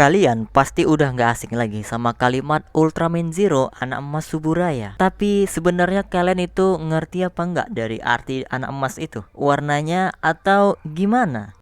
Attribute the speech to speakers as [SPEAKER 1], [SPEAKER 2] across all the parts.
[SPEAKER 1] Kalian pasti udah nggak asing lagi sama kalimat Ultraman Zero anak emas Suburaya. Tapi sebenarnya kalian itu ngerti apa nggak dari arti anak emas itu? Warnanya atau gimana?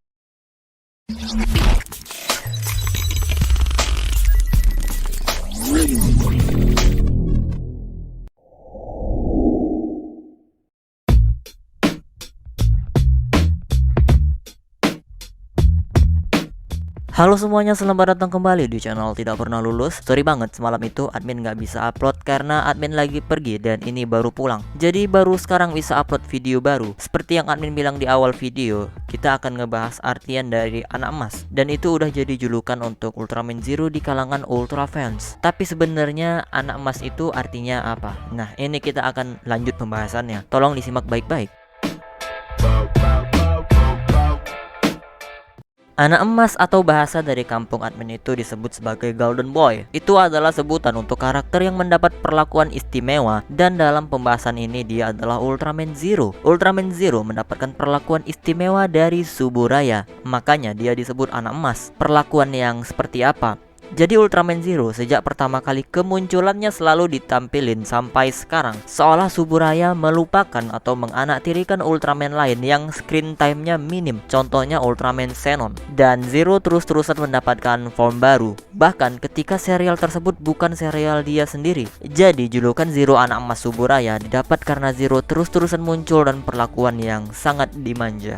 [SPEAKER 1] Halo semuanya, selamat datang kembali di channel Tidak Pernah Lulus. Sorry banget semalam itu admin gak bisa upload karena admin lagi pergi dan ini baru pulang. Jadi baru sekarang bisa upload video baru. Seperti yang admin bilang di awal video, kita akan ngebahas artian dari anak emas. Dan itu udah jadi julukan untuk Ultraman Zero di kalangan Ultra fans. Tapi sebenarnya anak emas itu artinya apa? Nah, ini kita akan lanjut pembahasannya. Tolong disimak baik-baik. Anak emas atau bahasa dari kampung admin itu disebut sebagai Golden Boy. Itu adalah sebutan untuk karakter yang mendapat perlakuan istimewa, dan dalam pembahasan ini dia adalah Ultraman Zero. Ultraman Zero mendapatkan perlakuan istimewa dari Suburaya, makanya dia disebut anak emas. Perlakuan yang seperti apa? Jadi Ultraman Zero sejak pertama kali kemunculannya selalu ditampilin sampai sekarang seolah Suburaya melupakan atau menganaktirikan Ultraman lain yang screen time-nya minim. Contohnya Ultraman Xenon. Dan Zero terus-terusan mendapatkan form baru, bahkan ketika serial tersebut bukan serial dia sendiri. Jadi julukan Zero anak emas Suburaya didapat karena Zero terus-terusan muncul dan perlakuan yang sangat dimanja.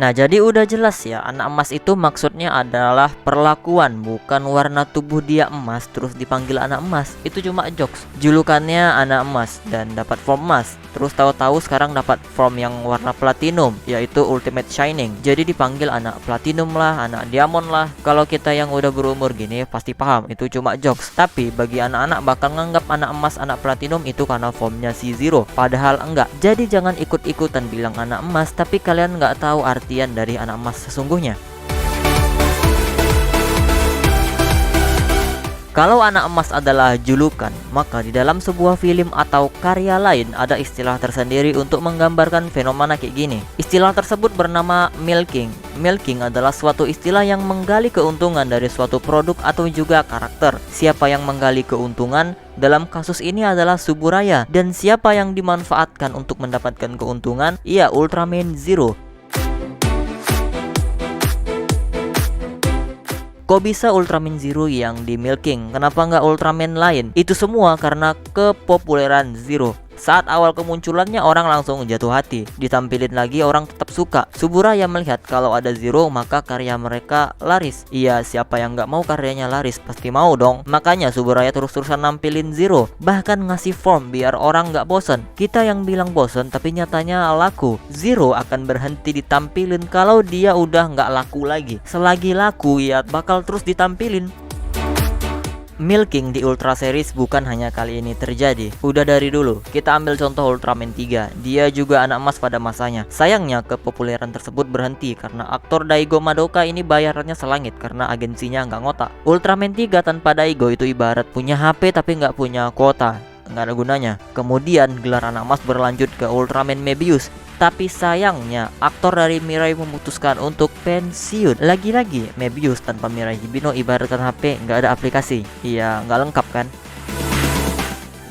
[SPEAKER 1] Nah, jadi udah jelas ya, anak emas itu maksudnya adalah perlakuan, bukan warna tubuh dia emas terus dipanggil anak emas. Itu cuma jokes. Julukannya anak emas dan dapat form emas. Terus tahu-tahu sekarang dapat form yang warna platinum, yaitu Ultimate Shining. Jadi dipanggil anak platinum lah, anak diamond lah. Kalau kita yang udah berumur gini pasti paham, itu cuma jokes. Tapi bagi anak-anak bakal nganggap anak emas, anak platinum itu karena formnya si Zero. Padahal enggak. Jadi jangan ikut-ikutan bilang anak emas tapi kalian nggak tahu artian dari anak emas sesungguhnya. Kalau anak emas adalah julukan, maka di dalam sebuah film atau karya lain ada istilah tersendiri untuk menggambarkan fenomena kayak gini. Istilah tersebut bernama milking. Milking adalah suatu istilah yang menggali keuntungan dari suatu produk atau juga karakter. Siapa yang menggali keuntungan dalam kasus ini adalah Suburaya, dan siapa yang dimanfaatkan untuk mendapatkan keuntungan? Iya, Ultraman Zero. Kok bisa Ultraman Zero yang di milking? Kenapa nggak Ultraman lain? Itu semua karena kepopuleran Zero. Saat awal kemunculannya orang langsung jatuh hati. Ditampilin lagi orang tetap suka. Suburaya melihat kalau ada Zero maka karya mereka laris. Iya, siapa yang nggak mau karyanya laris? Pasti mau dong. Makanya Suburaya terus-terusan nampilin Zero, bahkan ngasih form biar orang nggak bosen. Kita yang bilang bosen tapi nyatanya laku. Zero akan berhenti ditampilin kalau dia udah nggak laku lagi. Selagi laku ya bakal terus ditampilin. Milking di Ultra Series bukan hanya kali ini terjadi, udah dari dulu. Kita ambil contoh Ultraman 3, dia juga anak emas pada masanya. Sayangnya kepopuleran tersebut berhenti karena aktor Daigo Madoka ini bayarannya selangit karena agensinya nggak ngotak. Ultraman 3 tanpa Daigo itu ibarat punya HP tapi nggak punya kuota, nggak ada gunanya. Kemudian gelar anak emas berlanjut ke Ultraman Mebius. Tapi sayangnya aktor dari Mirai memutuskan untuk pensiun. Lagi-lagi Mebius tanpa Mirai Hibino ibaratkan HP nggak ada aplikasi. Iya, nggak lengkap kan?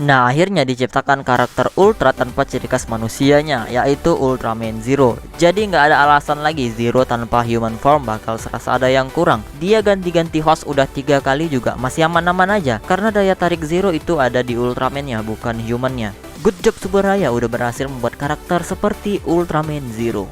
[SPEAKER 1] Nah, akhirnya diciptakan karakter Ultra tanpa ciri khas manusianya, yaitu Ultraman Zero. Jadi nggak ada alasan lagi Zero tanpa human form bakal serasa ada yang kurang. Dia ganti-ganti host udah 3 kali juga masih aman-aman aja, karena daya tarik Zero itu ada di Ultraman-nya bukan human-nya. Good job Suburaya udah berhasil membuat karakter seperti Ultraman Zero.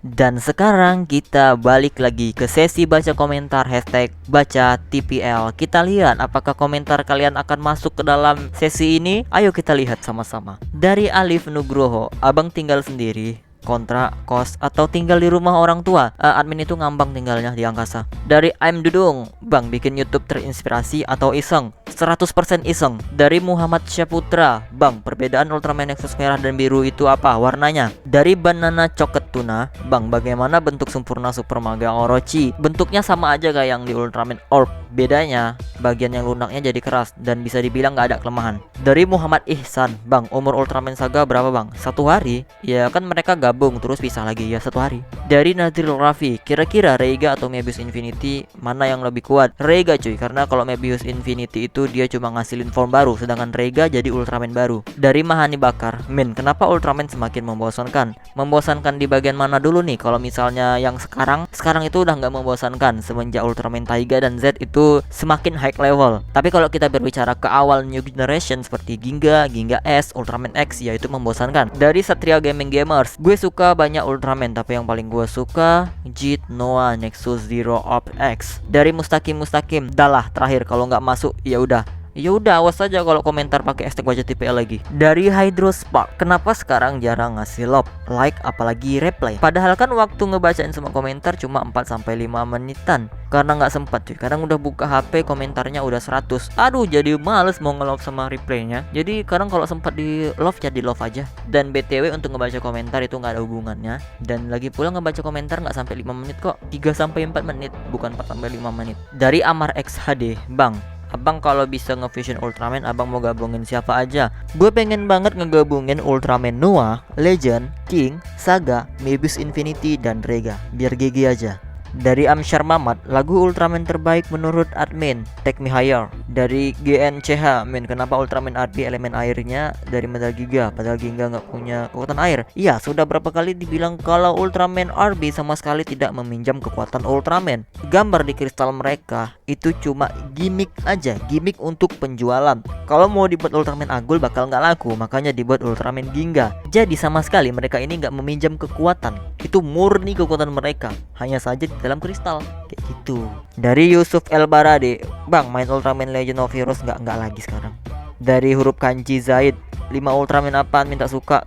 [SPEAKER 1] Dan sekarang kita balik lagi ke sesi baca komentar hashtag baca TPL. Kita lihat apakah komentar kalian akan masuk ke dalam sesi ini. Ayo kita lihat sama-sama. Dari Alif Nugroho, abang tinggal sendiri. kontrak, kos, atau tinggal di rumah orang tua. Admin itu ngambang tinggalnya di angkasa. Dari I'm Dudung, Bang bikin YouTube terinspirasi atau iseng? 100% iseng. Dari Muhammad Syaputra, Bang perbedaan Ultraman Nexus merah dan biru itu apa warnanya? Dari Banana Chocolate Tuna, Bang bagaimana bentuk sempurna Super Mega Orochi? Bentuknya sama aja kayak yang di Ultraman Orb. Bedanya bagian yang lunaknya jadi keras dan bisa dibilang nggak ada kelemahan. Dari Muhammad Ihsan, Bang umur Ultraman Saga berapa Bang? 1 hari? Ya kan mereka gabung terus pisah lagi ya 1 hari. Dari Nazril Raffi, kira-kira Reiga atau Mebius Infinity mana yang lebih kuat? Reiga cuy, karena kalau Mebius Infinity itu dia cuma ngasilin form baru, sedangkan Reiga jadi Ultraman baru. Dari Mahani Bakar, Min kenapa Ultraman semakin membosankan? Membosankan di bagian mana dulu nih? Kalau misalnya yang sekarang itu udah nggak membosankan semenjak Ultraman Taiga dan Z itu semakin high level. Tapi kalau kita berbicara ke awal new generation seperti Ginga S, Ultraman X, ya itu membosankan. Dari Satria Gaming Gamers, gue suka banyak Ultraman tapi yang paling gue suka Jit, Noah, Nexus, Zero, Op X. Dari Mustaqim, dah lah terakhir kalau nggak masuk ya udah. Ya udah awas aja kalau komentar pakai hashtag wajah TPL lagi. Dari Hydrospark, kenapa sekarang jarang ngasih love, like, apalagi reply? Padahal kan waktu ngebacain semua komentar cuma 4-5 menitan. Karena nggak sempat cuy, kadang udah buka HP komentarnya udah 100. Aduh jadi males mau nge-love sama replaynya. Jadi kadang kalau sempat di love ya di love aja. Dan BTW untuk ngebaca komentar itu nggak ada hubungannya. Dan lagi pula ngebaca komentar nggak sampai 5 menit kok, 3-4 menit, bukan 4-5 menit. Dari Amar X HD, Bang Abang kalau bisa nge-fusion Ultraman, abang mau gabungin siapa aja? Gue pengen banget ngegabungin Ultraman Noah, Legend, King, Saga, Mebius Infinity, dan Rega. Biar GG aja. Dari Amsyar Mamat, lagu Ultraman terbaik menurut admin, Take Me Higher. Dari GNCH, Min kenapa Ultraman RB elemen airnya dari Metal Giga, padahal Giga nggak punya kekuatan air? Iya, sudah berapa kali dibilang kalau Ultraman RB sama sekali tidak meminjam kekuatan Ultraman. Gambar di kristal mereka itu cuma gimmick aja, gimmick untuk penjualan. Kalau mau dibuat Ultraman Agul bakal nggak laku, makanya dibuat Ultraman Ginga. Jadi sama sekali mereka ini nggak meminjam kekuatan, itu murni kekuatan mereka, hanya saja dalam kristal kayak gitu. Dari Yusuf El Barade, Bang main Ultraman Legend of Heroes nggak lagi sekarang. Dari huruf kanji Zaid, 5 Ultraman apaan minta suka?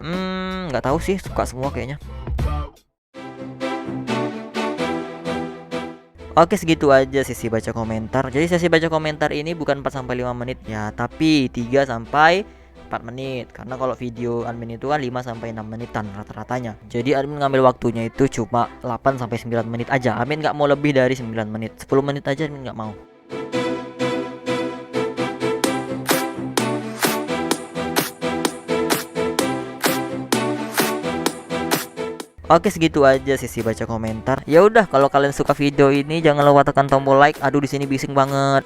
[SPEAKER 1] Nggak tahu sih, suka semua kayaknya. Oke segitu aja sesi baca komentar. Jadi sesi baca komentar ini bukan 4-5 menit ya, tapi 3-4 menit. Karena kalau video admin itu kan 5-6 menitan rata-ratanya. Jadi admin ngambil waktunya itu cuma 8-9 menit aja. Admin nggak mau lebih dari 9 menit. 10 menit aja admin nggak mau. Oke segitu aja sesi baca komentar. Ya udah kalau kalian suka video ini jangan lupa tekan tombol like. Aduh di sini bising banget.